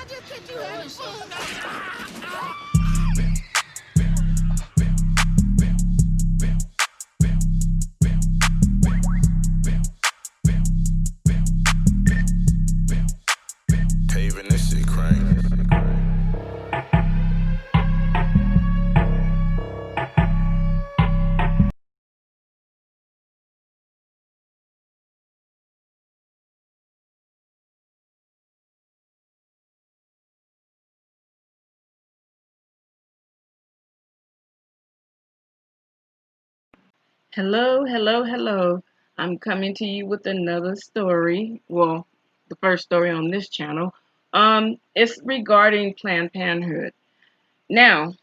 Paving this shit crank. Hello, hello, hello. I'm coming to you with another story. Well, the first story on this channel. It's regarding Planned Parenthood. Now,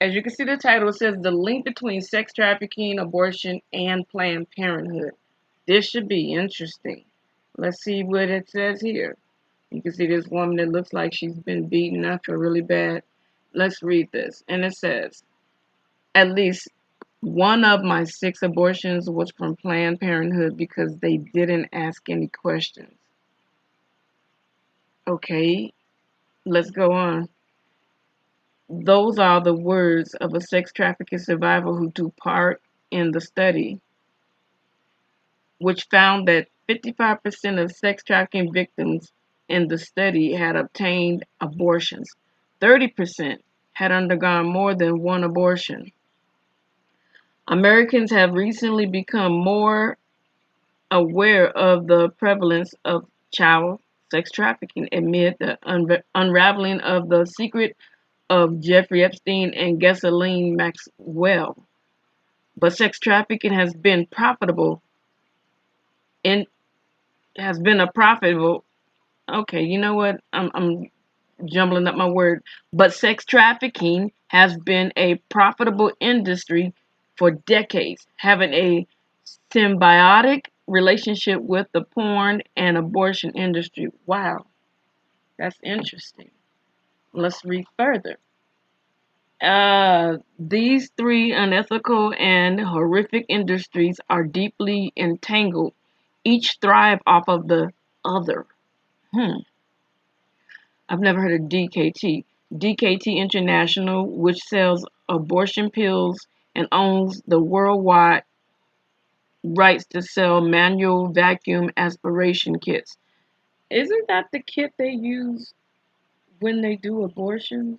as you can see the title, it says the link between sex trafficking, abortion, and Planned Parenthood. This should be interesting. Let's see what it says here. You can see this woman that looks like she's been beaten up really bad. Let's read this. And it says, at least one of my 6 abortions was from Planned Parenthood because they didn't ask any questions. Okay, let's go on. Those are the words of a sex trafficking survivor who took part in the study, which found that 55% of sex trafficking victims in the study had obtained abortions. 30% had undergone more than one abortion. Americans have recently become more aware of the prevalence of child sex trafficking amid the unraveling of the secret of Jeffrey Epstein and Ghislaine Maxwell. But sex trafficking has been profitable and has been a profitable. Okay, you know what? I'm jumbling up my word. But sex trafficking has been a profitable industry for decades, having a symbiotic relationship with the porn and abortion industry. Wow, that's interesting. Let's read further. These 3 unethical and horrific industries are deeply entangled. Each thrive off of the other. I've never heard of DKT. DKT International, which sells abortion pills and owns the worldwide rights to sell manual vacuum aspiration kits. Isn't that the kit they use when they do abortions?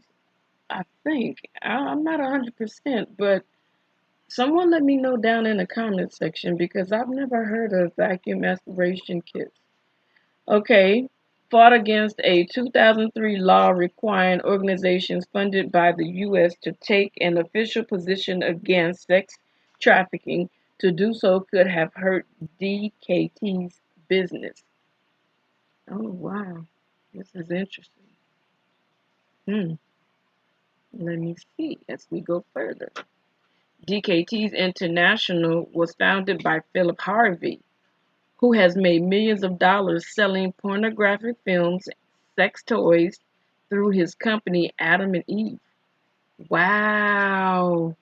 I think. I'm not 100%, but someone let me know down in the comment section because I've never heard of vacuum aspiration kits. Okay, fought against a 2003 law requiring organizations funded by the U.S. to take an official position against sex trafficking. To do so could have hurt DKT's business. Oh, wow. This is interesting. Hmm. Let me see as we go further. DKT's International was founded by Philip Harvey, who has made millions of dollars selling pornographic films, sex toys through his company Adam and Eve. Wow.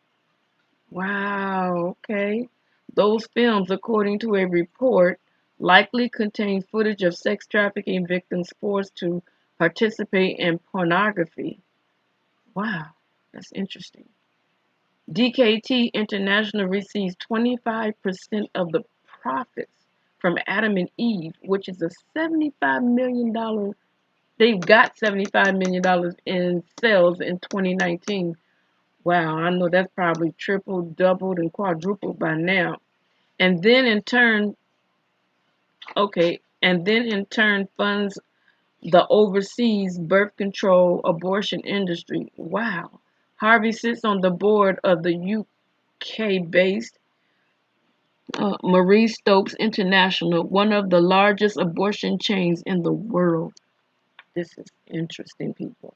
Wow. Okay. Those films, according to a report, likely contain footage of sex trafficking victims forced to participate in pornography. Wow. That's interesting. DKT International receives 25% of the profits from Adam and Eve, which is a $75 million. They've got $75 million in sales in 2019. Wow, I know that's probably tripled, doubled, and quadrupled by now. And then in turn, funds the overseas birth control abortion industry. Wow. Harvey sits on the board of the UK-based Marie Stopes International, one of the largest abortion chains in the world. This is interesting, people.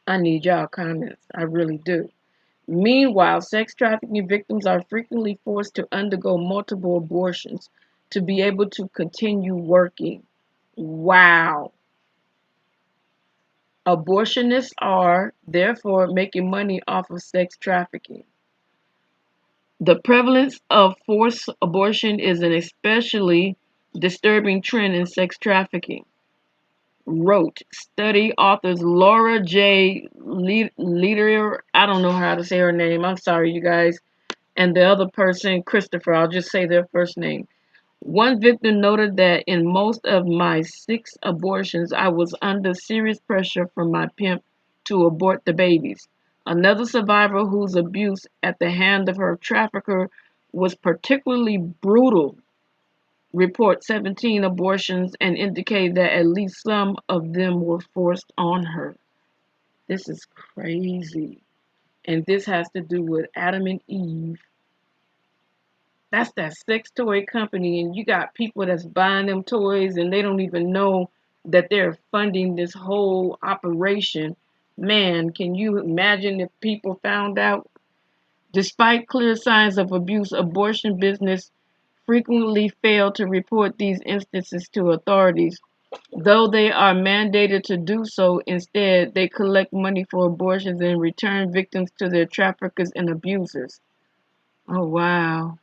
I need y'all comments. I really do. Meanwhile, sex trafficking victims are frequently forced to undergo multiple abortions to be able to continue working. Wow. Abortionists are, therefore, making money off of sex trafficking. The prevalence of forced abortion is an especially disturbing trend in sex trafficking. wrote. Study authors Laura J. Lederer, I don't know how to say her name. I'm sorry, you guys. And the other person, Christopher. I'll just say their first name. One victim noted that in most of my 6 abortions, I was under serious pressure from my pimp to abort the babies. Another survivor whose abuse at the hand of her trafficker was particularly brutal report 17 abortions and indicate that at least some of them were forced on her. This is crazy. And this has to do with Adam and Eve. That's that sex toy company, and you got people that's buying them toys and they don't even know that they're funding this whole operation. Man, can you imagine if people found out? Despite clear signs of abuse, abortion business frequently fail to report these instances to authorities. Though they are mandated to do so, instead, they collect money for abortions and return victims to their traffickers and abusers. Oh, wow.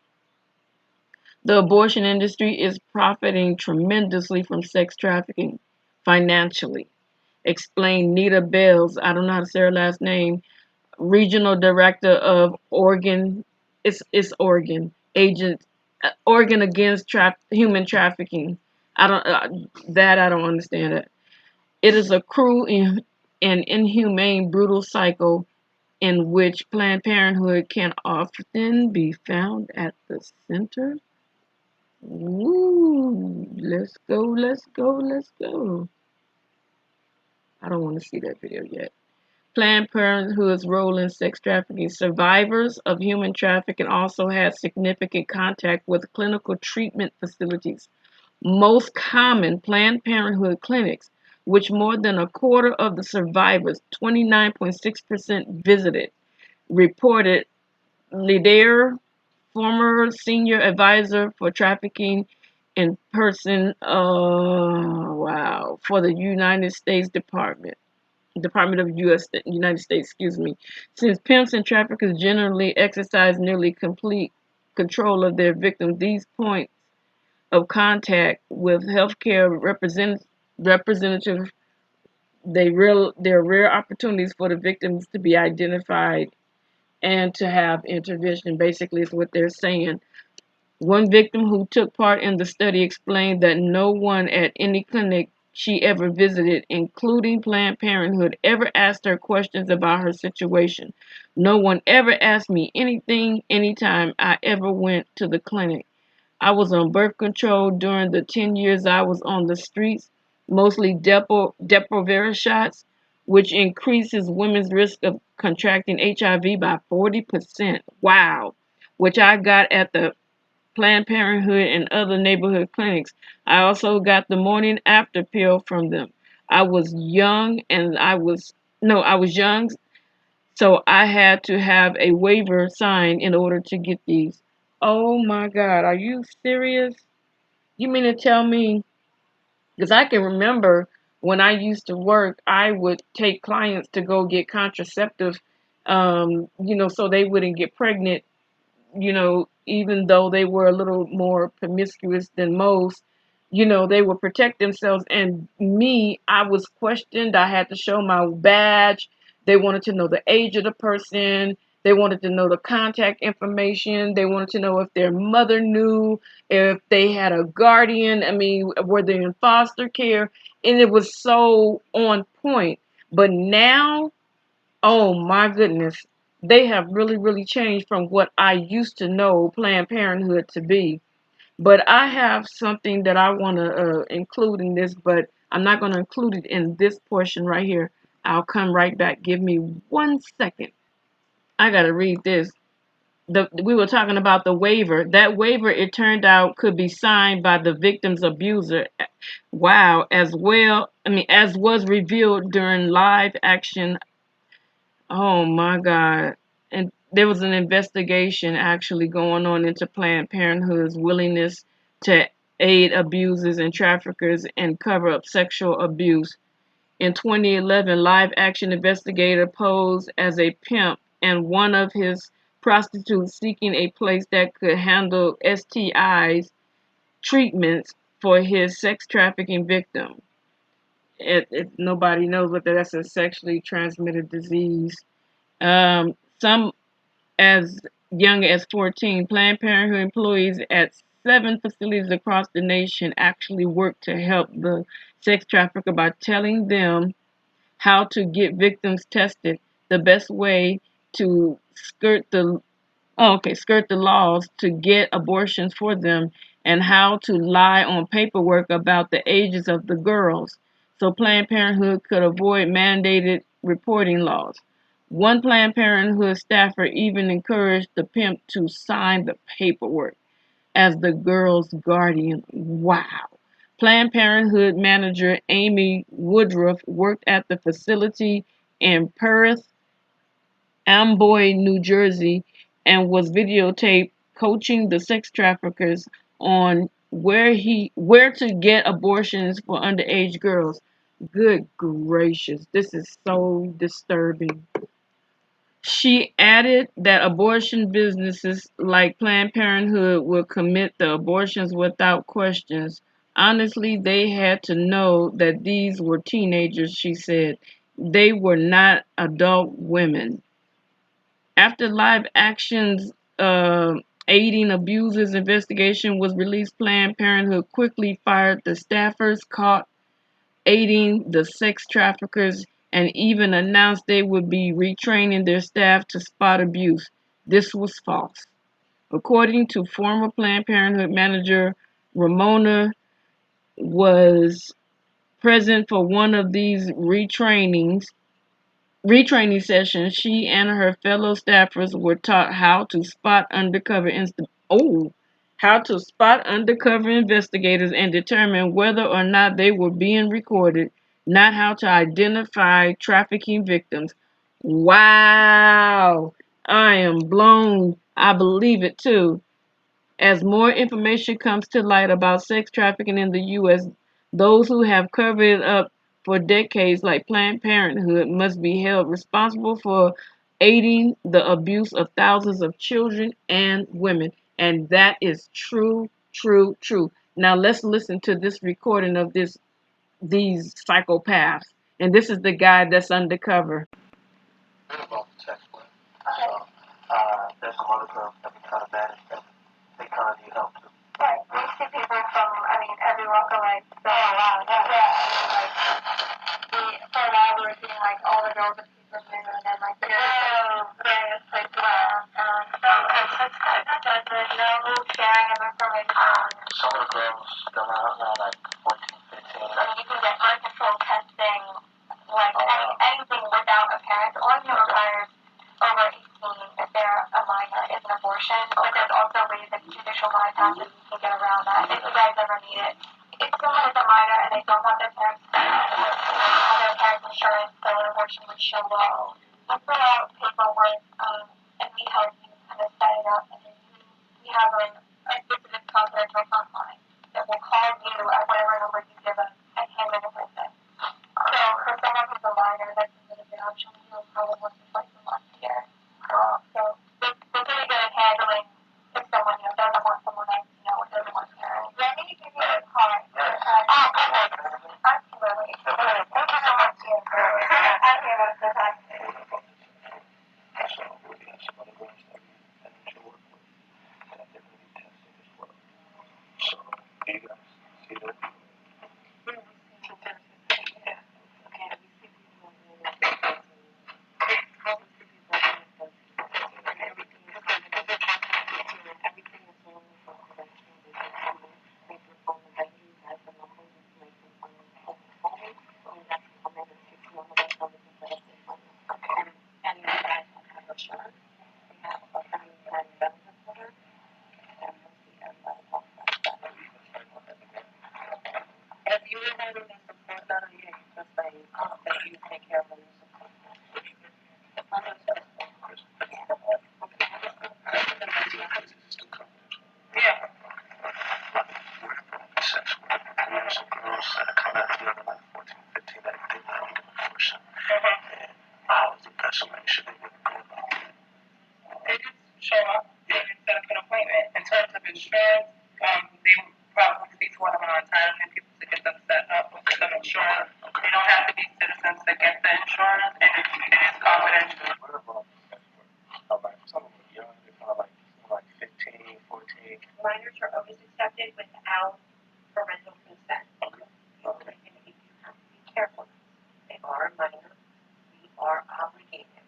The abortion industry is profiting tremendously from sex trafficking financially, explained Nita Bells, I don't know how to say her last name, regional director of Oregon, it's Oregon, agent, Oregon against human trafficking. I don't understand it. It is a cruel and inhumane, brutal cycle in which Planned Parenthood can often be found at the center. Woo! Let's go, let's go, let's go. I don't want to see that video yet. Planned Parenthood's role in sex trafficking. Survivors of human trafficking also had significant contact with clinical treatment facilities. Most common Planned Parenthood clinics, which more than a quarter of the survivors, 29.6%, visited, reported Leder, former senior advisor for trafficking in person, wow, for the United States Department of U.S. United States, excuse me. Since pimps and traffickers generally exercise nearly complete control of their victims, these points of contact with healthcare representatives, there are rare opportunities for the victims to be identified and to have intervention. Basically, is what they're saying. One victim who took part in the study explained that no one at any clinic she ever visited, including Planned Parenthood, ever asked her questions about her situation. No one ever asked me anything anytime I ever went to the clinic. I was on birth control during the 10 years I was on the streets, mostly Depo-Provera shots, which increases women's risk of contracting HIV by 40%. Wow. Which I got at the Planned Parenthood and other neighborhood clinics. I also got the morning after pill from them. I was young and I was, no, I was young, so I had to have a waiver signed in order to get these. Oh my God, are you serious? You mean to tell me? Because I can remember when I used to work, I would take clients to go get contraceptive, so they wouldn't get pregnant, even though they were a little more promiscuous than most, they would protect themselves. And me, I was questioned. I had to show my badge. They wanted to know the age of the person. They wanted to know the contact information. They wanted to know if their mother knew, if they had a guardian. I mean, were they in foster care? And it was so on point. But now, oh my goodness. They have really, really changed from what I used to know Planned Parenthood to be. But I have something that I want to include in this, but I'm not going to include it in this portion right here. I'll come right back. Give me 1 second. I got to read this. We were talking about the waiver. That waiver, it turned out, could be signed by the victim's abuser. Wow, as well, as was revealed during live action. Oh my God. And there was an investigation actually going on into Planned Parenthood's willingness to aid abusers and traffickers and cover up sexual abuse. In 2011, live action investigator posed as a pimp and one of his prostitutes seeking a place that could handle STIs treatments for his sex trafficking victim. Nobody knows whether that's a sexually transmitted disease. Some as young as 14, Planned Parenthood employees at 7 facilities across the nation actually work to help the sex trafficker by telling them how to get victims tested, the best way to skirt the laws to get abortions for them, and how to lie on paperwork about the ages of the girls so Planned Parenthood could avoid mandated reporting laws. One Planned Parenthood staffer even encouraged the pimp to sign the paperwork as the girl's guardian. Wow. Planned Parenthood manager Amy Woodruff worked at the facility in Perth Amboy, New Jersey, and was videotaped coaching the sex traffickers on where to get abortions for underage girls. Good gracious, this is so disturbing. She added that abortion businesses like Planned Parenthood will commit the abortions without questions. Honestly, they had to know that these were teenagers, she said. They were not adult women. After live action's aiding abusers investigation was released, Planned Parenthood quickly fired the staffers caught aiding the sex traffickers and even announced they would be retraining their staff to spot abuse. This was false. According to former Planned Parenthood manager Ramona was present for one of these retraining sessions, she and her fellow staffers were taught how to spot undercover investigators and determine whether or not they were being recorded, not how to identify trafficking victims. Wow. I am blown. I believe it too. As more information comes to light about sex trafficking in the U.S., those who have covered it up for decades, like Planned Parenthood, must be held responsible for aiding the abuse of thousands of children and women. And that is true, true, true. Now let's listen to this recording of these psychopaths. And this is the guy that's undercover. About the text link. So, there's some other girls that we try to manage that they kind of need help too. Right. We see people from, every walk of life. So, wow, for a while we were seeing, all the girls that people knew, and then, various places around. So, it's not judgment, no sharing of information. Some of the girls, they're around, 14, 15. You can get birth control testing, anything without a parent, or you requires over 18 if they're a minor is an abortion, but there's also ways that judicial bypasses you can get around that if you guys ever need it. If someone is a minor and they don't want their parents to have their parents' insurance, so an abortion would show low. You fill out paperwork, and we help you kind of set it up, and then we have a specific confidential hotline that will call you at whatever number you give us and hand it over to them. So for someone who's a minor, that's a bit option. We do probably once or twice a month here. So they're pretty good at handling if someone doesn't want someone else, doesn't want parents. Let me give you a card. Absolutely. Thank you so much. I'm here most of the time. So we have some other girls that we initially work with that they're going to be testing as well. So you guys see that? to get the insurance, and it is confidential. What about like some of them young, they're kind of like 15, 14. Minors are always accepted without parental consent. Okay. Okay. And you have to be careful. They are minors. We are obligated,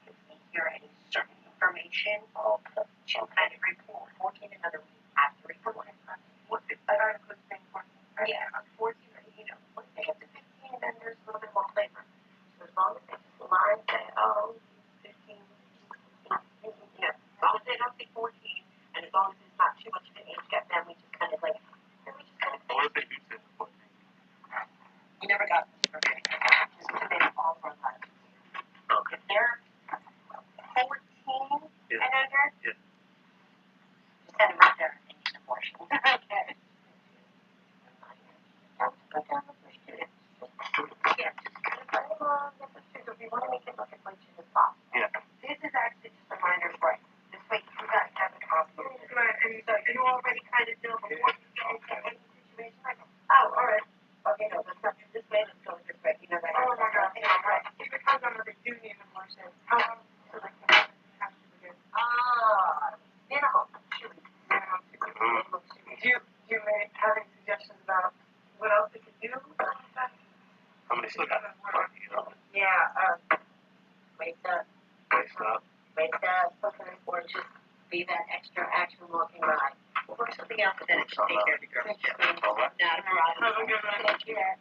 if we hear any certain information, to kind of report. 14 and under, we have to report it. I article is 14. Yeah, 14, you know, once they get to 15, then there's a little bit more flavor. So as long as they just lie and say, oh, 15, 16, you know, as long as they don't say 14, and as long as it's not too much of an age gap, then we just kind of like, What if they do say 14? you never got this for me. Just to make all for life. Okay. If they're 14 Yeah. and under, Yeah. just send them right there and get an abortion. Okay. Don't go down the bush to it. Yeah, just kind of go along with the sugar. We want to make it look as much as possible. Yeah. This is actually just a minor's right. This way you guys have a copy. Right, and so you already kind of know before you get into any situation like, oh, all right. Okay, no, let's not do this way, let's go this way. You know, right? Oh my God, yeah, right. If it comes under the union abortion, how long so like you have to begin? Minimum 2 weeks. Minimum 2 weeks. Do you have any suggestions about what else they could do? How many still got you know? Yeah, wake up. Wait, stop. Wake up, okay, or just be that extra action walking ride. Or something else that should take care of the girls. Not a problem. Take care.